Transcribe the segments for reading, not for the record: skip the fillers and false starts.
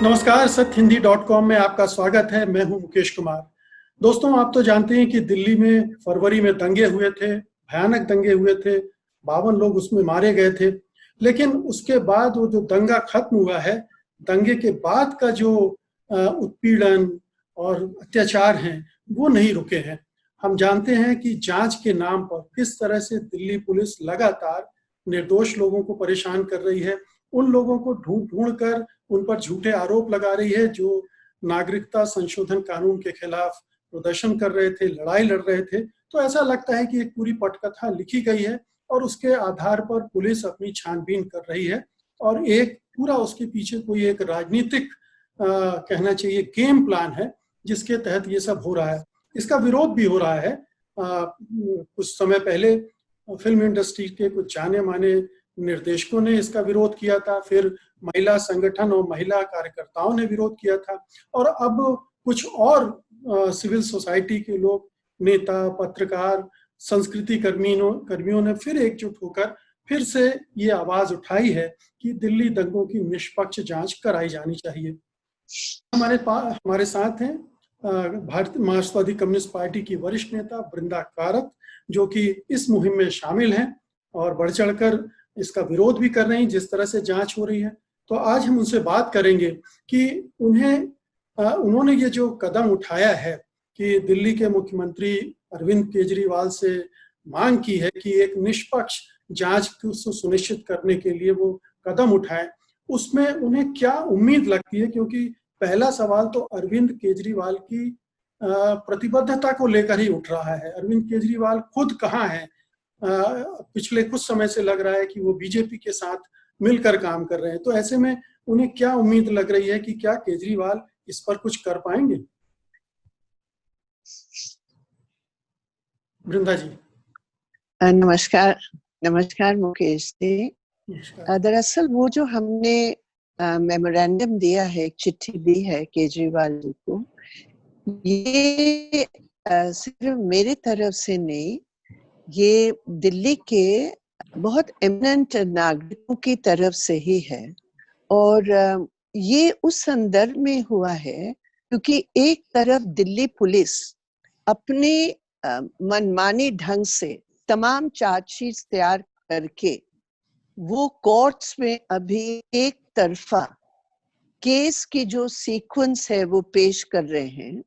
नमस्कार, सत्यहिंदी.com में आपका स्वागत है। मैं हूं मुकेश कुमार। दोस्तों, आप तो जानते हैं कि दिल्ली में फरवरी में दंगे हुए थे, भयानक दंगे हुए थे, 52 लोग उसमें मारे गए थे। लेकिन उसके बाद वो जो दंगा खत्म हुआ है, दंगे के बाद का जो उत्पीड़न और अत्याचार हैं, वो नहीं रुके हैं। हम जानते हैं कि जांच के नाम पर किस तरह से दिल्ली पुलिस लगातार निर्दोष लोगों को परेशान कर रही है, उन लोगों को ढूंढ ढूंढ कर उन पर झूठे आरोप लगा रही है जो नागरिकता संशोधन कानून के खिलाफ प्रदर्शन कर रहे थे, लड़ाई लड़ रहे थे। तो ऐसा लगता है कि एक पूरी पटकथा लिखी गई है और उसके आधार पर पुलिस अपनी छानबीन कर रही है और एक पूरा उसके पीछे कोई एक राजनीतिक कहना चाहिए गेम प्लान है जिसके तहत ये सब हो रहा है। इसका विरोध भी हो रहा है। कुछ समय पहले फिल्म इंडस्ट्री के कुछ जाने माने निर्देशकों ने इसका विरोध किया था, फिर महिला संगठन और महिला कार्यकर्ताओं ने विरोध किया था और अब कुछ और सिविल सोसाइटी के लोग, नेता, पत्रकार, संस्कृति कर्मियों ने फिर एकजुट होकर फिर से ये आवाज उठाई है कि दिल्ली दंगों की निष्पक्ष जांच कराई जानी चाहिए। हमारे साथ हैं भारतीय मार्क्सवादी कम्युनिस्ट पार्टी की वरिष्ठ नेता वृंदा कारत, जो कि इस मुहिम में शामिल हैं और बढ़ चढ़कर इसका विरोध भी कर रहे हैं जिस तरह से जांच हो रही है। तो आज हम उनसे बात करेंगे कि उन्होंने ये जो कदम उठाया है कि दिल्ली के मुख्यमंत्री अरविंद केजरीवाल से मांग की है कि एक निष्पक्ष जांच को सुनिश्चित करने के लिए वो कदम उठाए, उसमें उन्हें क्या उम्मीद लगती है। क्योंकि पहला सवाल तो अरविंद केजरीवाल की प्रतिबद्धता को लेकर ही उठ रहा है। अरविंद केजरीवाल खुद कहाँ हैं? पिछले कुछ समय से लग रहा है कि वो बीजेपी के साथ मिलकर काम कर रहे हैं। तो ऐसे में उन्हें क्या उम्मीद लग रही है कि क्या केजरीवाल इस पर कुछ कर पाएंगे? वृंदा जी। नमस्कार मुकेश जी। दरअसल वो जो हमने मेमोरेंडम दिया है, एक चिट्ठी दी है केजरीवाल जी को, ये सिर्फ मेरे तरफ से नहीं, ये दिल्ली के बहुत एमिनेंट नागरिकों की तरफ से ही है। और ये उस संदर्भ में हुआ है क्योंकि एक तरफ दिल्ली पुलिस अपने मनमानी ढंग से तमाम चार्जशीट तैयार करके वो कोर्ट्स में अभी एक तरफा केस की जो सीक्वेंस है वो पेश कर रहे हैं,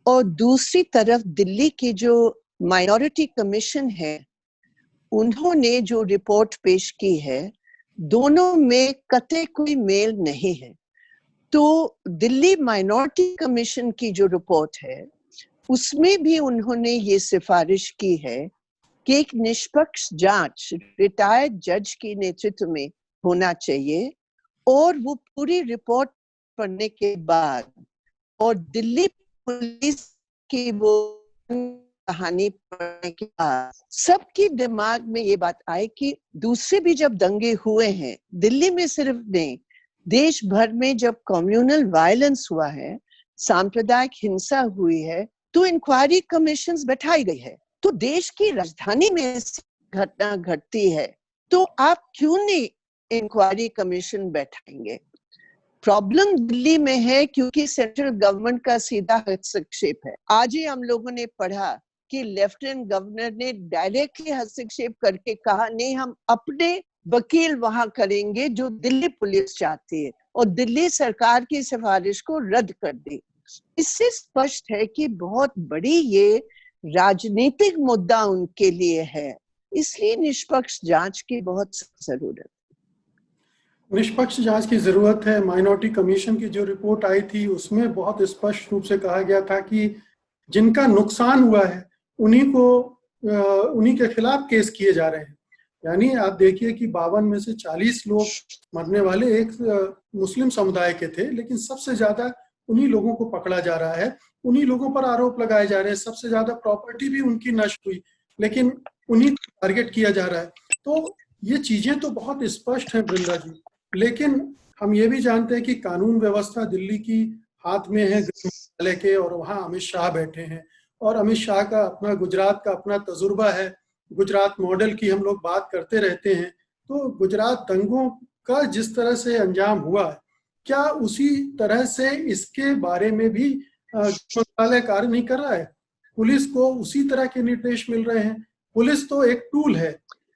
और दूसरी तरफ दिल्ली की जो माइनॉरिटी कमीशन है उन्होंने जो रिपोर्ट पेश की है, दोनों में कतई कोई मेल नहीं है। तो दिल्ली माइनॉरिटी कमीशन की जो रिपोर्ट है उसमें भी उन्होंने ये सिफारिश की है कि एक निष्पक्ष जांच रिटायर्ड जज के नेतृत्व में होना चाहिए, और वो पूरी रिपोर्ट पढ़ने के बाद और दिल्ली पुलिस की वो कहानी पढ़ने के बाद सबके दिमाग में ये बात आई कि दूसरे भी जब दंगे हुए हैं, दिल्ली में सिर्फ नहीं, देश भर में जब कम्युनल वायलेंस हुआ है, सांप्रदायिक हिंसा हुई है, तो इंक्वायरी कमीशंस बैठाई गई है। तो देश की राजधानी में घटना घटती है तो आप क्यों नहीं इंक्वायरी कमीशन बैठाएंगे? प्रॉब्लम दिल्ली में है क्योंकि सेंट्रल गवर्नमेंट का सीधा हस्तक्षेप है। आज ही हम लोगों ने पढ़ा कि लेफ्टिनेंट गवर्नर ने डायरेक्टली हस्तक्षेप करके कहा नहीं, हम अपने वकील वहां करेंगे जो दिल्ली पुलिस चाहती है, और दिल्ली सरकार की सिफारिश को रद्द कर दी। इससे स्पष्ट है कि बहुत बड़ी ये राजनीतिक मुद्दा उनके लिए है, इसलिए निष्पक्ष जांच की बहुत जरूरत है। निष्पक्ष जांच की जरूरत है। माइनॉरिटी कमीशन की जो रिपोर्ट आई थी उसमें बहुत स्पष्ट रूप से कहा गया था कि जिनका नुकसान हुआ है उन्हीं के खिलाफ केस किए जा रहे हैं। यानी आप देखिए कि 52 में से 40 लोग मरने वाले एक मुस्लिम समुदाय के थे, लेकिन सबसे ज्यादा उन्हीं लोगों को पकड़ा जा रहा है, उन्हीं लोगों पर आरोप लगाए जा रहे हैं। सबसे ज्यादा प्रॉपर्टी भी उनकी नष्ट हुई, लेकिन उन्हीं को टारगेट किया जा रहा है। तो ये चीजें तो बहुत स्पष्ट हैं वृंदा जी, लेकिन हम ये भी जानते हैं कि कानून व्यवस्था दिल्ली की हाथ में है, गृह मंत्रालय के, और वहाँ अमित शाह बैठे हैं और अमित शाह का अपना गुजरात का अपना तजुर्बा है। गुजरात मॉडल की हम लोग बात करते रहते हैं। तो गुजरात दंगों का जिस तरह से अंजाम हुआ है क्या उसी तरह से इसके बारे में भी मंत्रालय कार्य नहीं कर रहा है? पुलिस को उसी तरह के निर्देश मिल रहे हैं। पुलिस तो एक टूल है,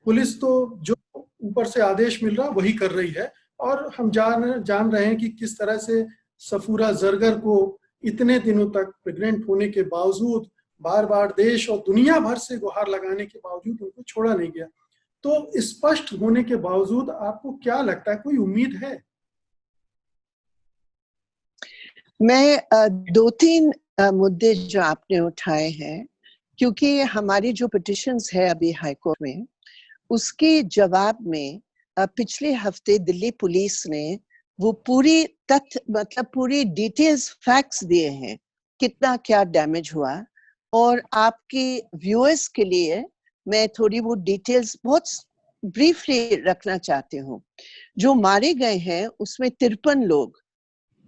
पुलिस तो जो ऊपर से आदेश मिल रहा वही कर रही है। और हम जान रहे हैं कि किस तरह से सफूरा जरगर को इतने दिनों तक प्रेग्नेंट होने के बावजूद, बार बार देश और दुनिया भर से गुहार लगाने के बावजूद उनको छोड़ा नहीं गया। तो स्पष्ट होने के बावजूद आपको क्या लगता है, कोई उम्मीद है? मैं दो तीन मुद्दे जो आपने उठाए हैं, क्योंकि हमारी जो पिटिशंस है अभी हाई कोर्ट में, उसके जवाब में पिछले हफ्ते दिल्ली पुलिस ने वो पूरी तथ्य मतलब पूरी डिटेल्स फैक्ट्स दिए हैं, कितना क्या डैमेज हुआ। और आपके व्यूअर्स के लिए मैं थोड़ी वो डिटेल्स बहुत ब्रीफली रखना चाहती हूँ। जो मारे गए हैं उसमें 53 लोग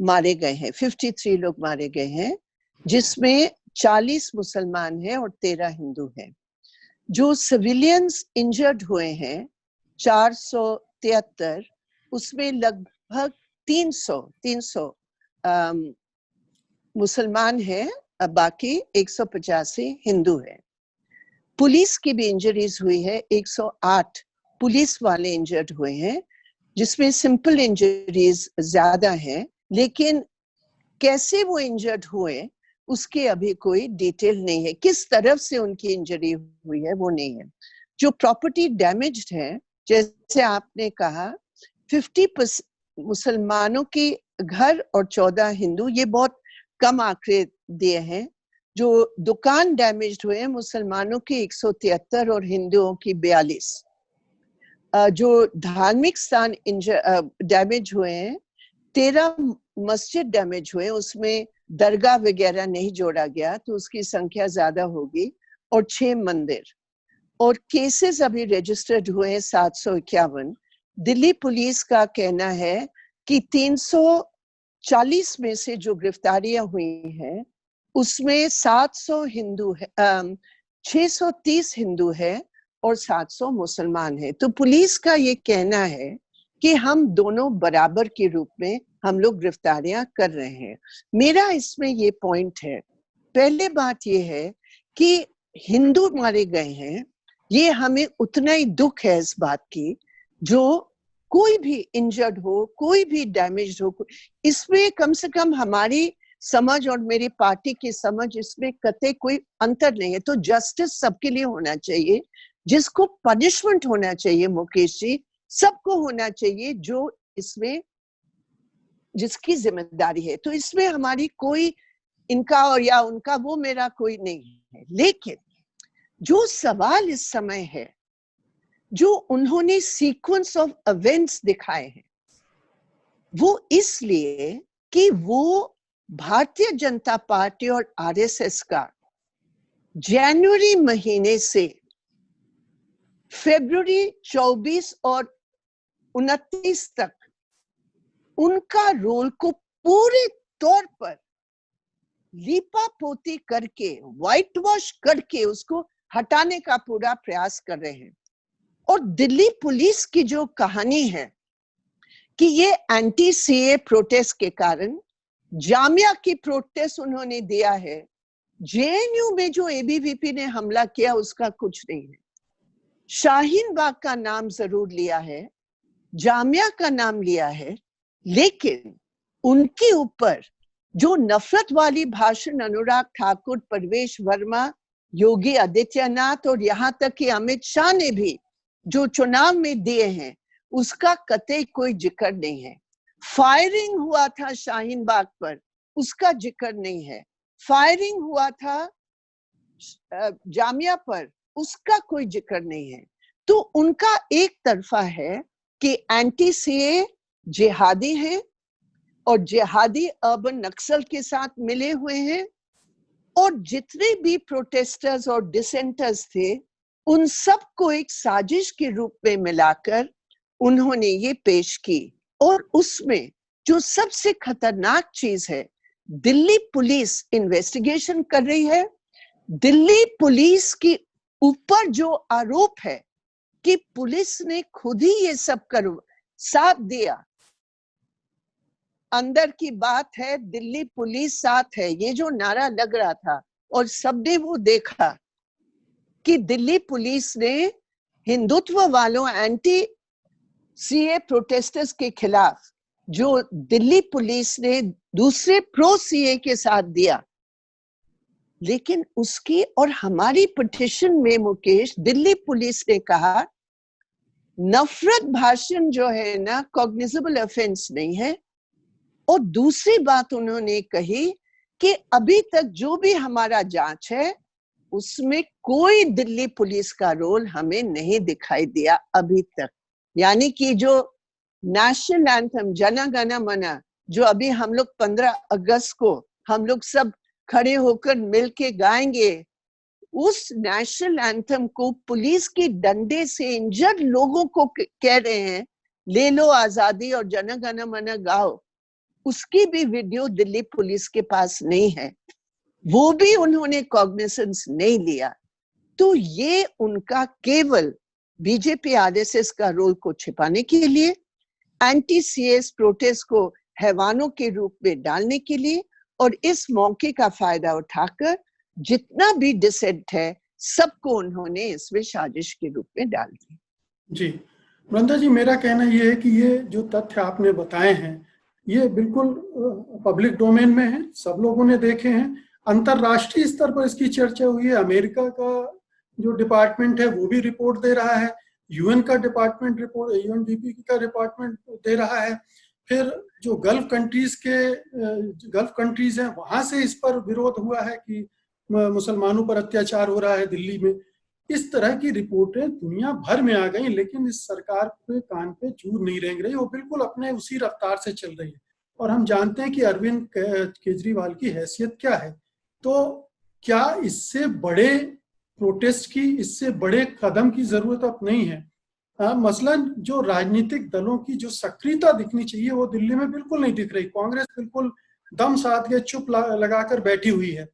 मारे गए हैं, 53 लोग मारे गए हैं, जिसमें 40 मुसलमान हैं और 13 हिंदू हैं। जो सिविलियंस इंजर्ड हुए हैं 473, उसमें लगभग 300 मुसलमान हैं, बाकी 185 हिंदू हैं। पुलिस की भी इंजरीज हुई है, 108 पुलिस वाले इंजर्ड हुए हैं, जिसमें सिंपल इंजरीज ज्यादा हैं, लेकिन कैसे वो इंजर्ड हुए उसके अभी कोई डिटेल नहीं है, किस तरफ से उनकी इंजरी हुई है वो नहीं है। जो प्रॉपर्टी डैमेज्ड है, जैसे आपने कहा 50% मुसलमानों के घर और 14 हिंदू, ये बहुत कम आंकड़े दिए हैं। जो दुकान डैमेज्ड हुए हैं मुसलमानों की 173 और हिंदुओं की 42। जो धार्मिक स्थान डैमेज हुए हैं 13 मस्जिद डैमेज हुए, उसमें दरगाह वगैरह नहीं जोड़ा गया तो उसकी संख्या ज्यादा होगी, और 6 मंदिर। और केसेस अभी रजिस्टर्ड हुए हैं 751। दिल्ली पुलिस का कहना है कि 340 में से जो गिरफ्तारियां हुई हैं उसमें 700 हिंदू है, 630 हिंदू है और 700 मुसलमान है। तो पुलिस का ये कहना है कि हम दोनों बराबर के रूप में हम लोग गिरफ्तारियां कर रहे हैं। मेरा इसमें ये पॉइंट है, पहले बात ये है कि हिंदू मारे गए हैं, ये हमें उतना ही दुख है इस बात की, जो कोई भी इंजर्ड हो, कोई भी डैमेज हो, इसमें कम से कम हमारी समझ और मेरी पार्टी की समझ इसमें कतई कोई अंतर नहीं है। तो जस्टिस सबके लिए होना चाहिए, जिसको पनिशमेंट होना चाहिए मुकेश जी, सबको होना चाहिए जो इसमें जिसकी जिम्मेदारी है। तो इसमें हमारी कोई इनका और या उनका वो मेरा कोई नहीं है। लेकिन जो सवाल इस समय है, जो उन्होंने सीक्वेंस ऑफ इवेंट्स दिखाए हैं, वो इसलिए कि वो भारतीय जनता पार्टी और आरएसएस का जनवरी महीने से फरवरी 24 और 29 तक उनका रोल को पूरे तौर पर लीपा पोती करके, व्हाइट वॉश करके उसको हटाने का पूरा प्रयास कर रहे हैं। और दिल्ली पुलिस की जो कहानी है कि ये एंटी सीए प्रोटेस्ट के कारण, जामिया की प्रोटेस्ट उन्होंने दिया है, जेएनयू में जो एबीवीपी ने हमला किया उसका कुछ नहीं है। शाहीन बाग का नाम जरूर लिया है, जामिया का नाम लिया है, लेकिन उनके ऊपर जो नफरत वाली भाषण अनुराग ठाकुर, परवेश वर्मा, योगी आदित्यनाथ और यहाँ तक कि अमित शाह ने भी जो चुनाव में दिए हैं, उसका कतई कोई जिक्र नहीं है। फायरिंग हुआ था शाहीन बाग पर, उसका जिक्र नहीं है। फायरिंग हुआ था जामिया पर, उसका कोई जिक्र नहीं है। तो उनका एक तरफा है कि एंटी सीए जिहादी हैं और जिहादी अर्बन नक्सल के साथ मिले हुए हैं, और जितने भी प्रोटेस्टर्स और डिसेंटर्स थे उन सबको एक साजिश के रूप में मिलाकर उन्होंने ये पेश की। और उसमें जो सबसे खतरनाक चीज है, दिल्ली पुलिस इन्वेस्टिगेशन कर रही है। दिल्ली पुलिस के ऊपर जो आरोप है कि पुलिस ने खुद ही ये सब कर साथ दिया, अंदर की बात है, दिल्ली पुलिस साथ है, ये जो नारा लग रहा था और सबने वो देखा कि दिल्ली पुलिस ने हिंदुत्व वालों, एंटी सीए प्रोटेस्टर्स के खिलाफ जो दिल्ली पुलिस ने दूसरे प्रो सीए के साथ दिया, लेकिन उसकी और हमारी पिटिशन में मुकेश, दिल्ली पुलिस ने कहा नफरत भाषण जो है ना कॉग्निजेबल ऑफेंस नहीं है। और दूसरी बात उन्होंने कही कि अभी तक जो भी हमारा जांच है उसमें कोई दिल्ली पुलिस का रोल हमें नहीं दिखाई दिया अभी तक। यानी कि जो नेशनल एंथम जन गण मन, जो अभी हम लोग 15 अगस्त को हम लोग सब खड़े होकर मिलके गाएंगे, उस नेशनल एंथम को पुलिस की डंडे से इंजर्ड लोगों को कह रहे हैं ले लो आजादी और जन गण मन गाओ, उसकी भी वीडियो दिल्ली पुलिस के पास नहीं है, वो भी उन्होंने कॉग्निसेंस नहीं लिया। तो ये उनका केवल बीजेपी आरएसएस का रोल को छिपाने के लिए, एंटी सीएस प्रोटेस्ट को हैवानों के रूप में डालने के लिए, और इस मौके का फायदा उठाकर जितना भी डिसेंट है सबको उन्होंने इसमें साजिश के रूप में डाल दी। जी वृंदा जी, मेरा कहना यह है कि ये जो तथ्य आपने बताए हैं ये बिल्कुल पब्लिक डोमेन में है, सब लोगों ने देखे हैं, अंतरराष्ट्रीय स्तर पर इसकी चर्चा हुई है। अमेरिका का जो डिपार्टमेंट है वो भी रिपोर्ट दे रहा है, यूएन का डिपार्टमेंट रिपोर्ट, यूएनडीपी का डिपार्टमेंट दे रहा है, फिर जो गल्फ कंट्रीज हैं वहां से इस पर विरोध हुआ है कि मुसलमानों पर अत्याचार हो रहा है दिल्ली में। इस तरह की रिपोर्टें दुनिया भर में आ गई, लेकिन इस सरकार के कान पे जूर नहीं रेंग रही, वो बिल्कुल अपने उसी रफ्तार से चल रही है। और हम जानते हैं कि अरविंद केजरीवाल की हैसियत क्या है। तो क्या इससे बड़े प्रोटेस्ट की, इससे बड़े कदम की जरूरत अब नहीं है? मसलन जो राजनीतिक दलों की जो सक्रियता दिखनी चाहिए वो दिल्ली में बिल्कुल नहीं दिख रही। कांग्रेस बिल्कुल दम साध के चुप लगाकर बैठी हुई है,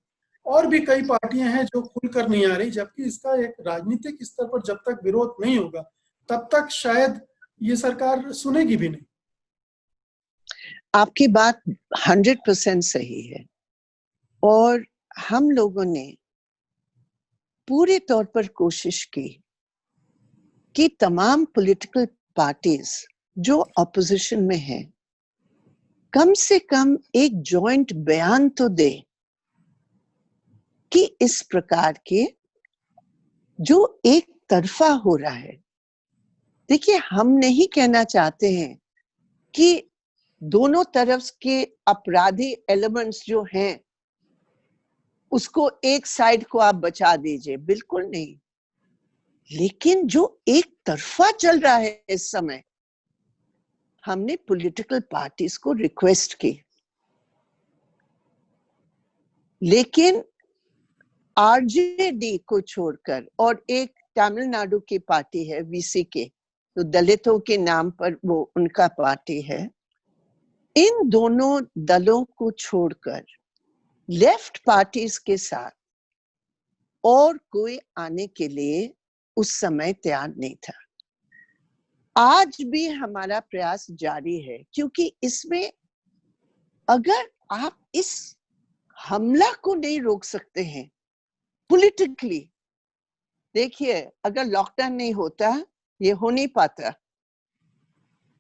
और भी कई पार्टियां हैं जो खुलकर नहीं आ रही, जबकि इसका एक राजनीतिक स्तर पर जब तक विरोध नहीं होगा तब तक शायद ये सरकार सुनेगी भी नहीं। आपकी बात 100% सही है, और हम लोगों ने पूरे तौर पर कोशिश की कि तमाम पॉलिटिकल पार्टीज जो अपोजिशन में हैं कम से कम एक जॉइंट बयान तो दे कि इस प्रकार के जो एक तरफा हो रहा है। देखिए, हम नहीं कहना चाहते हैं कि दोनों तरफ के अपराधी एलिमेंट्स जो हैं उसको एक साइड को आप बचा दीजिए, बिल्कुल नहीं। लेकिन जो एक तरफा चल रहा है इस समय, हमने पॉलिटिकल पार्टीज को रिक्वेस्ट की, लेकिन आरजेडी को छोड़कर, और एक तमिलनाडु की पार्टी है वीसीके, तो दलितों के नाम पर वो उनका पार्टी है, इन दोनों दलों को छोड़कर लेफ्ट पार्टीज के साथ और कोई आने के लिए उस समय तैयार नहीं था। आज भी हमारा प्रयास जारी है, क्योंकि इसमें अगर आप इस हमला को नहीं रोक सकते हैं पॉलिटिकली, देखिए अगर लॉकडाउन नहीं होता ये हो नहीं पाता।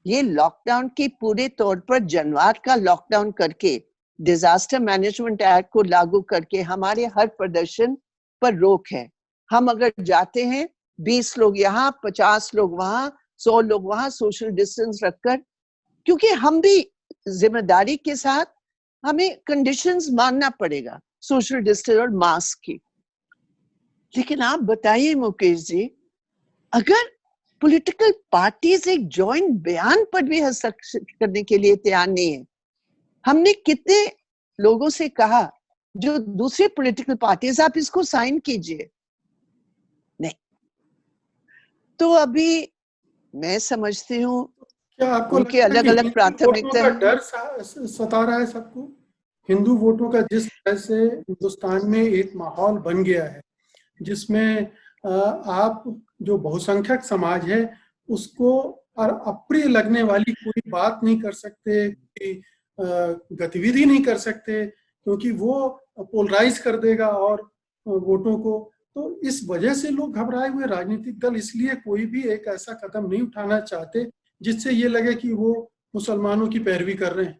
ये लॉकडाउन के पूरे तौर पर जनवार का लॉकडाउन करके, डिजास्टर मैनेजमेंट एक्ट को लागू करके हमारे हर प्रदर्शन पर रोक है। हम अगर जाते हैं 20 लोग यहाँ, 50 लोग वहां, 100 लोग वहां, सोशल डिस्टेंस रखकर, क्योंकि हम भी जिम्मेदारी के साथ हमें कंडीशंस मानना पड़ेगा सोशल डिस्टेंस और मास्क की। लेकिन आप बताइए मुकेश जी, अगर पॉलिटिकल पार्टीज एक जॉइंट बयान पर भी हस्ताक्षर करने के लिए तैयार नहीं है, हमने कितने लोगों से कहा जो दूसरे पॉलिटिकल पार्टीज, आप इसको साइन कीजिए, नहीं। तो अभी मैं समझती हूँ क्या आपको उनके अलग अलग प्राथमिकता है? डर सता रहा है सबको, हिंदू वोटों का, जिस तरह से हिंदुस्तान में एक माहौल बन गया है जिसमें आप जो बहुसंख्यक समाज है उसको अप्रिय लगने वाली कोई बात नहीं कर सकते कि गतिविधि नहीं कर सकते, क्योंकि वो पोलराइज कर देगा और वोटों को। तो इस वजह से लोग घबराए हुए, राजनीतिक दल इसलिए कोई भी एक ऐसा कदम नहीं उठाना चाहते जिससे ये लगे कि वो मुसलमानों की पैरवी कर रहे हैं।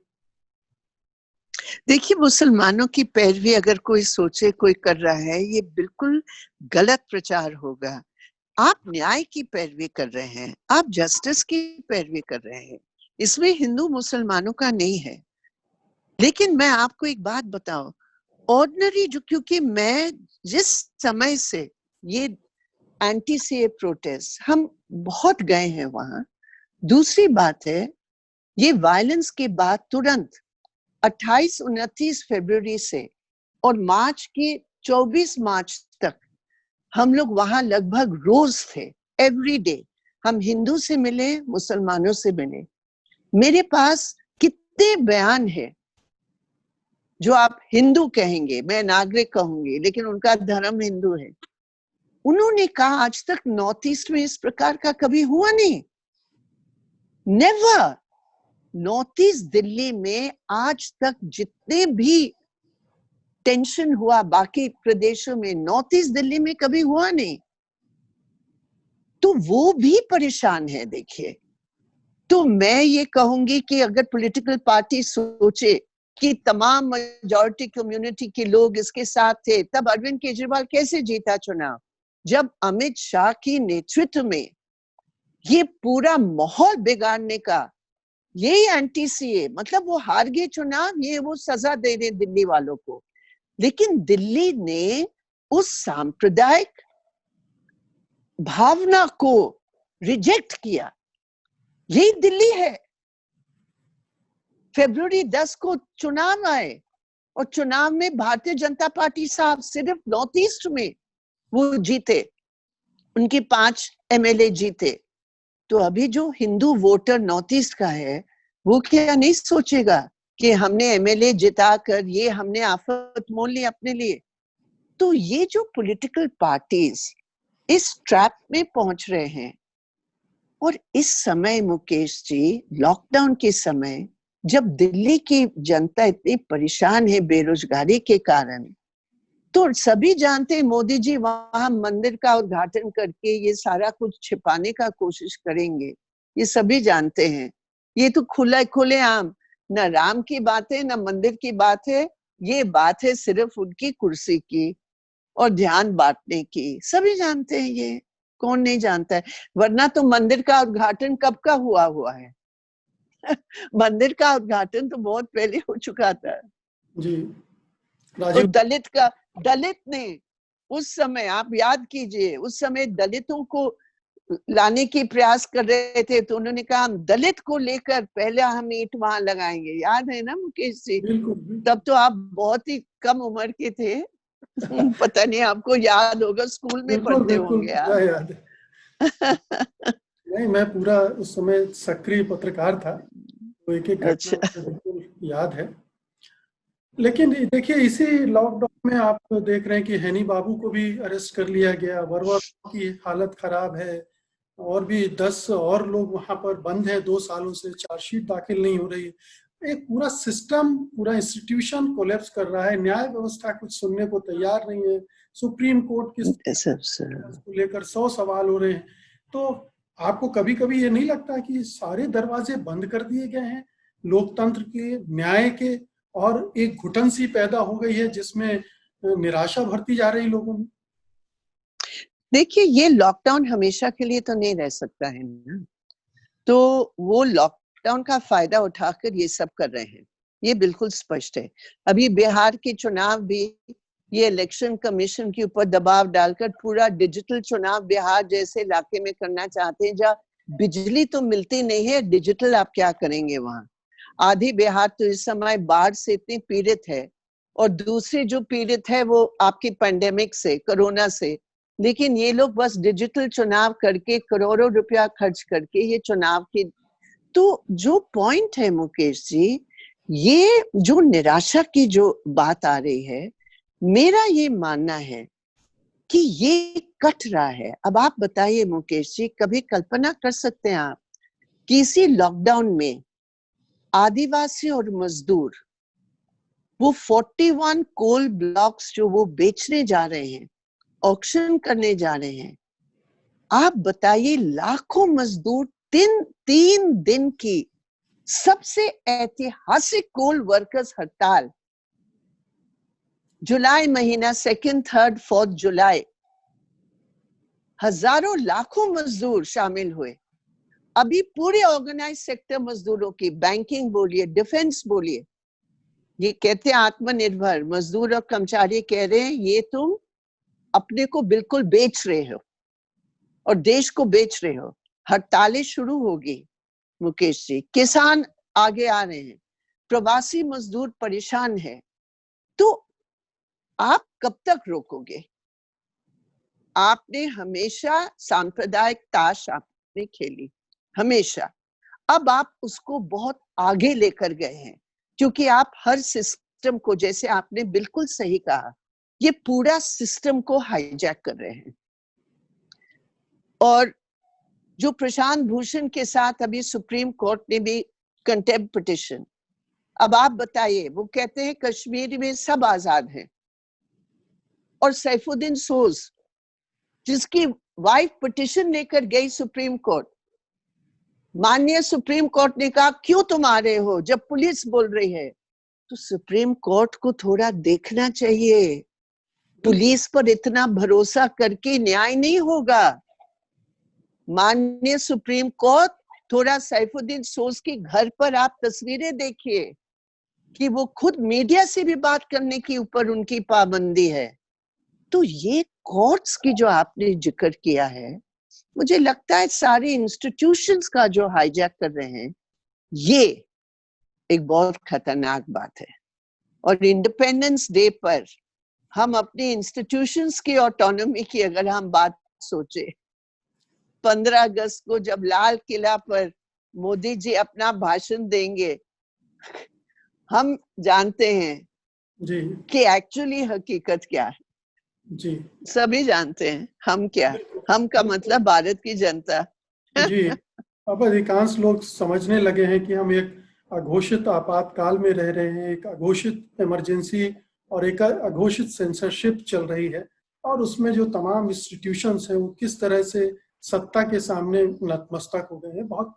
देखिए, मुसलमानों की पैरवी अगर कोई सोचे कोई कर रहा है, ये बिल्कुल गलत प्रचार होगा। आप न्याय की पैरवी कर रहे हैं, आप जस्टिस की पैरवी कर रहे हैं, इसमें हिंदू मुसलमानों का नहीं है। लेकिन मैं आपको एक बात बताऊं, ऑर्डिनरी जो, क्योंकि मैं जिस समय से ये एंटी सीए प्रोटेस्ट हम बहुत गए हैं वहां। दूसरी बात है, ये वायलेंस के बाद तुरंत 28-29 फरवरी से और मार्च की 24 मार्च तक हम लोग वहां लगभग रोज थे, एवरी डे। हम हिंदू से मिले, मुसलमानों से मिले। मेरे पास कितने बयान है जो आप हिंदू कहेंगे, मैं नागरिक कहूंगी, लेकिन उनका धर्म हिंदू है। उन्होंने कहा आज तक नॉर्थ ईस्ट में इस प्रकार का कभी हुआ नहीं, नेवर। नॉर्थ ईस्ट दिल्ली में आज तक जितने भी टेंशन हुआ बाकी प्रदेशों में, नॉर्थ ईस्ट दिल्ली में कभी हुआ नहीं। तो वो भी परेशान है। देखिए, तो मैं ये कहूंगी कि अगर पॉलिटिकल पार्टी सोचे कि तमाम मेजॉरिटी कम्युनिटी के लोग इसके साथ थे, तब अरविंद केजरीवाल कैसे जीता चुनाव? जब अमित शाह की नेतृत्व में ये पूरा माहौल बिगाड़ने का, यही एंटी सीए, मतलब वो हार गए चुनाव, ये वो सजा दे रहे दिल्ली वालों को। लेकिन दिल्ली ने उस सांप्रदायिक भावना को रिजेक्ट किया। यही दिल्ली है। फरवरी 10 को चुनाव आए और चुनाव में भारतीय जनता पार्टी साहब सिर्फ नॉर्थ ईस्ट में वो जीते, उनके 5 एमएलए जीते। तो अभी जो हिंदू वोटर नॉर्थ ईस्ट का है, वो क्या नहीं सोचेगा कि हमने एमएलए जिताकर ये हमने आफत मोल ली अपने लिए? तो ये जो पॉलिटिकल पार्टीज इस ट्रैप में पहुंच रहे हैं, और इस समय मुकेश जी, लॉकडाउन के समय जब दिल्ली की जनता इतनी परेशान है बेरोजगारी के कारण, तो सभी जानते हैं मोदी जी वहां मंदिर का उद्घाटन करके ये सारा कुछ छिपाने का कोशिश करेंगे, ये सभी जानते हैं। ये तो खुले आम, न राम की बात है न मंदिर की बात है, ये बात है सिर्फ उनकी कुर्सी की और ध्यान बांटने की। सभी जानते हैं, ये कौन नहीं जानता है? वरना तो मंदिर का उद्घाटन कब का हुआ है मंदिर का उद्घाटन तो बहुत पहले हो चुका था जी। और दलित ने उस समय, आप याद कीजिए, उस समय दलितों को लाने की प्रयास कर रहे थे, तो उन्होंने कहा हम दलित को लेकर पहले हम ईंट वहां लगाएंगे। याद है ना मुकेश जी? तब तो आप बहुत ही कम उम्र के थे पता नहीं आपको याद होगा, स्कूल में पढ़ते होंगे आप। याद है। नहीं, मैं पूरा उस समय सक्रिय पत्रकार था, तो एक एक घटना बिल्कुल याद है। लेकिन देखिए, इसी लॉकडाउन में आप देख रहे हैं कि हैनी बाबू को भी अरेस्ट कर लिया गया, वर्मा की हालत खराब है, और भी 10 और लोग वहां पर बंद हैं 2 सालों से, चार्जशीट दाखिल नहीं हो रही है। एक पूरा सिस्टम, पूरा इंस्टीट्यूशन कोलैप्स कर रहा है। न्याय व्यवस्था कुछ सुनने को तैयार नहीं है। सुप्रीम कोर्ट को लेकर 100 सवाल हो रहे हैं। तो आपको कभी कभी ये नहीं लगता कि सारे दरवाजे बंद कर दिए गए हैं लोकतंत्र के, न्याय के, और एक घुटन सी पैदा हो गई है जिसमें निराशा भरती जा रही लोगों में? देखिए, ये लॉकडाउन हमेशा के लिए तो नहीं रह सकता है ना, तो वो लॉकडाउन का फायदा उठाकर ये सब कर रहे हैं, ये बिल्कुल स्पष्ट है। अभी बिहार के चुनाव भी ये इलेक्शन कमीशन के ऊपर दबाव डालकर पूरा डिजिटल चुनाव बिहार जैसे इलाके में करना चाहते हैं, जहाँ बिजली तो मिलती नहीं है, डिजिटल आप क्या करेंगे वहां? आधी बिहार तो इस समय बाढ़ से इतनी पीड़ित है, और दूसरी जो पीड़ित है वो आपकी पेंडेमिक से, कोरोना से। लेकिन ये लोग बस डिजिटल चुनाव करके करोड़ों रुपया खर्च करके ये चुनाव की, तो जो पॉइंट है मुकेश जी, ये जो निराशा की जो बात आ रही है, मेरा ये मानना है कि ये कट रहा है। अब आप बताइए मुकेश जी, कभी कल्पना कर सकते हैं आप कि इसी लॉकडाउन में आदिवासी और मजदूर वो 41 कोल ब्लॉक्स जो वो बेचने जा रहे हैं, ऑक्शन करने जा रहे हैं, आप बताइए लाखों मजदूर 3 दिन की सबसे ऐतिहासिक कोल वर्कर्स हड़ताल, जुलाई महीना 2, 3, 4 जुलाई, हजारों लाखों मजदूर शामिल हुए। अभी पूरे ऑर्गेनाइज सेक्टर मजदूरों की, बैंकिंग बोलिए, डिफेंस बोलिए, ये कहते हैं आत्मनिर्भर मजदूर और कर्मचारी कह रहे हैं ये तुम अपने को बिल्कुल बेच रहे हो और देश को बेच रहे हो। हड़तालें शुरू होगी मुकेश जी, किसान आगे आ रहे हैं, प्रवासी मजदूर परेशान है, तो आप कब तक रोकोगे? आपने हमेशा सांप्रदायिक ताश आपने खेली, हमेशा। अब आप उसको बहुत आगे लेकर गए हैं, क्योंकि आप हर सिस्टम को, जैसे आपने बिल्कुल सही कहा, ये पूरा सिस्टम को हाईजैक कर रहे हैं। और जो प्रशांत भूषण के साथ अभी सुप्रीम कोर्ट ने भी कंटेम्प्ट पिटिशन, अब आप बताइए, वो कहते हैं कश्मीर में सब आजाद हैं, और सैफुद्दीन सोज जिसकी वाइफ पिटिशन लेकर गई सुप्रीम कोर्ट, माननीय सुप्रीम कोर्ट ने कहा क्यों तुम आ रहे हो जब पुलिस बोल रही है? तो सुप्रीम कोर्ट को थोड़ा देखना चाहिए, पुलिस पर इतना भरोसा करके न्याय नहीं होगा। माननीय सुप्रीम कोर्ट, थोड़ा सैफुद्दीन सोज के घर पर आप तस्वीरें देखिए कि वो खुद मीडिया से भी बात करने के ऊपर उनकी पाबंदी है। तो ये कोर्ट्स की जो आपने जिक्र किया है, मुझे लगता है सारे इंस्टीट्यूशंस का जो हाईजैक कर रहे हैं, ये एक बहुत खतरनाक बात है। और इंडिपेंडेंस डे पर हम अपने इंस्टीट्यूशंस की ऑटोनॉमी की अगर हम बात सोचे, 15 अगस्त को जब लाल किला पर मोदी जी अपना भाषण देंगे, हम जानते हैं जी कि एक्चुअली हकीकत क्या है। जी सभी जानते हैं हम क्या, हम का मतलब भारत की जनता। जी, अब अधिकांश लोग समझने लगे हैं कि हम एक अघोषित आपातकाल में रह रहे हैं, एक अघोषित इमरजेंसी और एक अघोषित सेंसरशिप चल रही है, और उसमें जो तमाम इंस्टीट्यूशंस हैं वो किस तरह से सत्ता के सामने नतमस्तक हो गए हैं। बहुत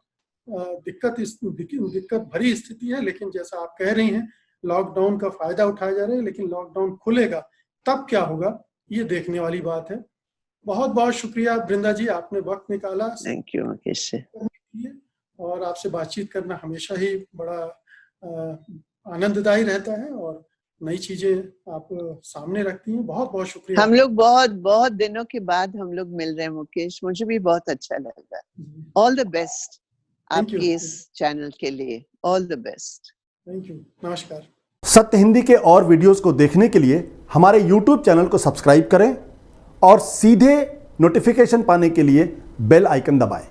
दिक्कत भरी स्थिति है, लेकिन जैसा आप कह रही हैं, लॉकडाउन का फायदा उठाया जा रहा है, लेकिन लॉकडाउन खुलेगा तब क्या होगा, ये देखने वाली बात है। बहुत बहुत शुक्रिया वृंदा जी, आपने वक्त निकाला। Thank you Mukesh. और आपसे बातचीत करना हमेशा ही बड़ा आनंददायी रहता है, और नई चीजें आप सामने रखती हैं। बहुत बहुत शुक्रिया। हम लोग बहुत बहुत दिनों के बाद हम लोग मिल रहे हैं मुकेश, मुझे भी बहुत अच्छा लगा। ऑल द बेस्ट आपके इस चैनल के लिए, all the best. Thank you, नमस्कार। सत्य हिंदी के और वीडियोस को देखने के लिए हमारे YouTube चैनल को सब्सक्राइब करें और सीधे नोटिफिकेशन पाने के लिए बेल आइकन दबाएं।